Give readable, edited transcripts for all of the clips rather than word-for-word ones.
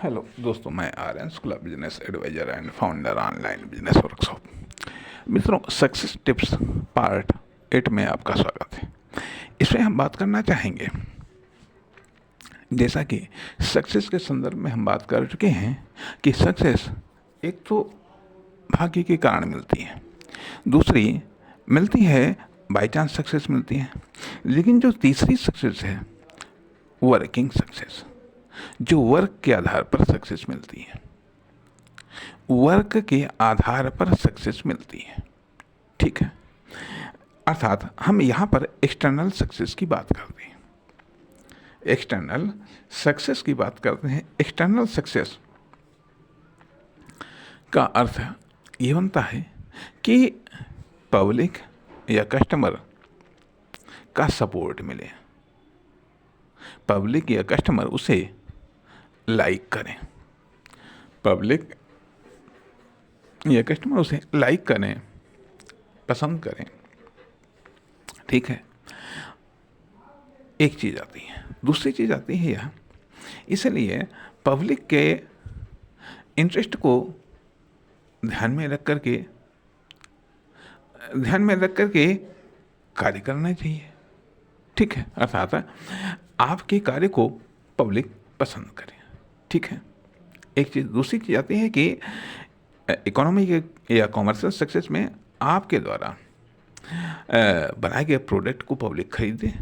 Hello दोस्तों, मैं Aryan Shukla, business advisor and founder online business workshop. मित्रों, सक्सेस टिप्स पार्ट 8 में आपका स्वागत है। इसमें हम बात करना चाहेंगे, जैसा कि सक्सेस के संदर्भ में हम बात कर चुके हैं कि सक्सेस एक तो भाग्य के कारण मिलती है, दूसरी मिलती है बाय चांस सक्सेस मिलती है, लेकिन जो तीसरी सक्सेस है वर्किंग सक्सेस, जो वर्क के आधार पर सक्सेस मिलती है, वर्क के आधार पर सक्सेस मिलती है। ठीक है, अर्थात हम यहाँ पर एक्सटर्नल सक्सेस की बात करते हैं। एक्सटर्नल सक्सेस की बात करते हैं। एक्सटर्नल सक्सेस का अर्थ ये बनता है कि पब्लिक या कस्टमर का सपोर्ट मिले, पब्लिक या कस्टमर उसे लाइक करें, पब्लिक या कस्टमर उसे लाइक करें, पसंद करें। ठीक है, एक चीज़ आती है। दूसरी चीज़ आती है यह, इसलिए पब्लिक के इंटरेस्ट को ध्यान में रख करके कार्य करना चाहिए। ठीक है, अर्थात आपके कार्य को पब्लिक पसंद करे। ठीक है, एक चीज़। दूसरी चीज़ आती है कि इकोनॉमी के या कॉमर्शियल सक्सेस में आपके द्वारा बनाए गए प्रोडक्ट को पब्लिक खरीदे,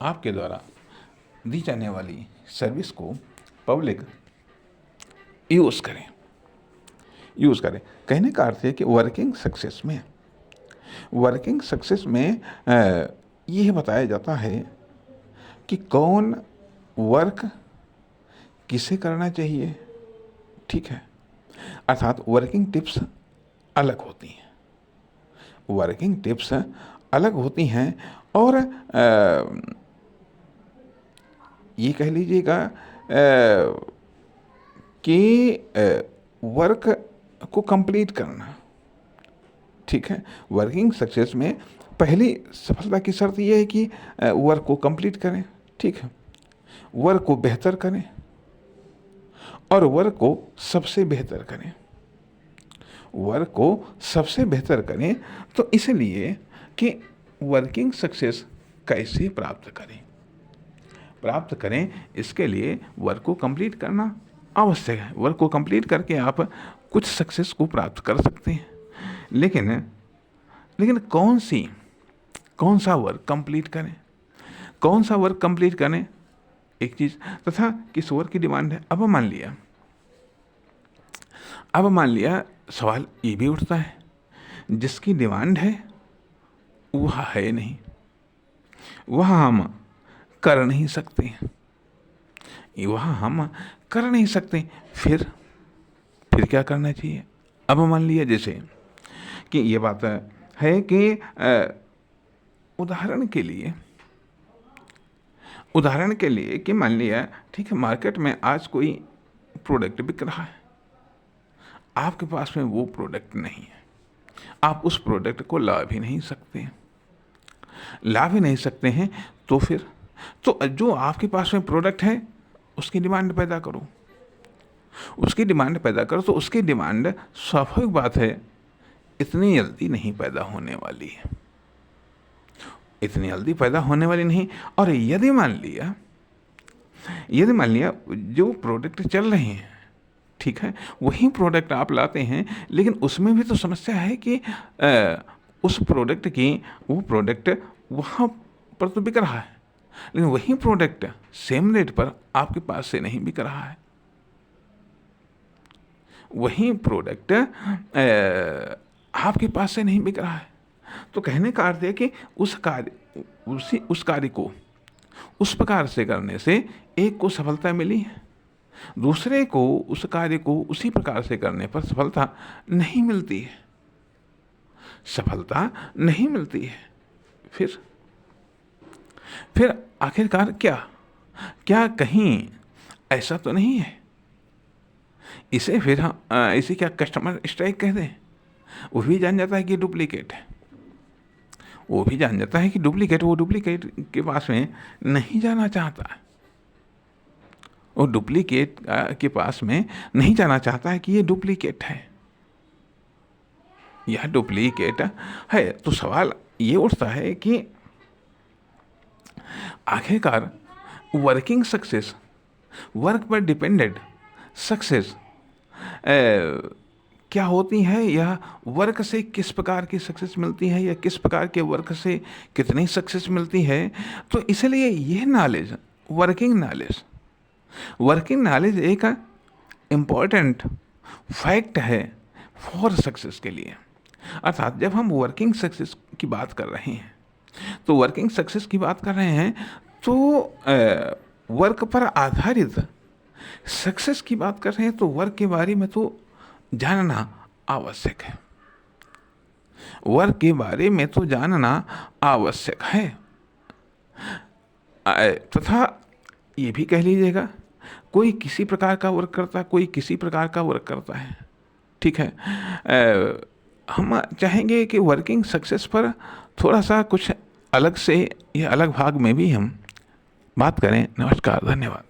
आपके द्वारा दी जाने वाली सर्विस को पब्लिक यूज़ करें। कहने का अर्थ है कि वर्किंग सक्सेस में यह बताया जाता है कि कौन वर्क किसे करना चाहिए। ठीक है, अर्थात वर्किंग टिप्स अलग होती हैं और ये कह लीजिएगा कि वर्क को कंप्लीट करना। ठीक है, वर्किंग सक्सेस में पहली सफलता की शर्त यह है कि वर्क को कंप्लीट करें। ठीक है, वर्क को बेहतर करें और वर्क को सबसे बेहतर करें। तो इसलिए कि वर्किंग सक्सेस कैसे प्राप्त करें, इसके लिए वर्क को कंप्लीट करना आवश्यक है। वर्क को कंप्लीट करके आप कुछ सक्सेस को प्राप्त कर सकते हैं, लेकिन कौन सा वर्क कंप्लीट करें, एक चीज़। तथा किस वर्क की डिमांड है। अब मान लिया सवाल ये भी उठता है, जिसकी डिमांड है वह है नहीं, वह हम कर नहीं सकते, फिर क्या करना चाहिए। अब मान लिया जैसे कि ये बात है कि उदाहरण के लिए कि मान लिया, ठीक है, मार्केट में आज कोई प्रोडक्ट बिक रहा है, आपके पास में वो प्रोडक्ट नहीं है, आप उस प्रोडक्ट को ला भी नहीं सकते हैं। तो फिर जो आपके पास में प्रोडक्ट है उसकी डिमांड पैदा करो। तो उसकी डिमांड, स्वाभाविक बात है, इतनी जल्दी नहीं पैदा होने वाली नहीं। और यदि मान लिया जो प्रोडक्ट चल रहे हैं, ठीक है, वही प्रोडक्ट आप लाते हैं, लेकिन उसमें भी तो समस्या है कि वो प्रोडक्ट वहाँ पर तो बिक रहा है, लेकिन वही प्रोडक्ट सेम रेट पर आपके पास से नहीं बिक रहा है। तो कहने का अर्थ है कि उस कार्य को उस प्रकार से करने से एक को सफलता मिली है, दूसरे को उस कार्य को उसी प्रकार से करने पर सफलता नहीं मिलती है। फिर आखिरकार क्या कहीं ऐसा तो नहीं है, इसे क्या कस्टमर स्ट्राइक कहते हैं। वो भी जान जाता है कि डुप्लीकेट है, वो डुप्लीकेट के पास में नहीं जाना चाहता है, वो डुप्लीकेट के पास में नहीं जाना चाहता है कि ये डुप्लीकेट है, यह डुप्लीकेट है। तो सवाल ये उठता है कि आखिरकार वर्किंग सक्सेस, वर्क पर डिपेंडेंट सक्सेस क्या होती है, या वर्क से किस प्रकार की सक्सेस मिलती है, या किस प्रकार के वर्क से कितनी सक्सेस मिलती है। तो इसलिए यह नॉलेज, वर्किंग नॉलेज एक इम्पॉर्टेंट फैक्ट है फॉर सक्सेस के लिए। अर्थात जब हम वर्किंग सक्सेस की बात कर रहे हैं, तो वर्किंग सक्सेस की बात कर रहे हैं तो वर्क पर आधारित सक्सेस की बात कर रहे हैं, तो वर्क के बारे में तो जानना आवश्यक है, वर्क के बारे में तो जानना आवश्यक है। तथा ये भी कह लीजिएगा, कोई किसी प्रकार का वर्क करता है, कोई किसी प्रकार का वर्क करता है, ठीक है। हम चाहेंगे कि वर्किंग सक्सेस पर थोड़ा सा कुछ अलग से या अलग भाग में भी हम बात करें। नमस्कार, धन्यवाद।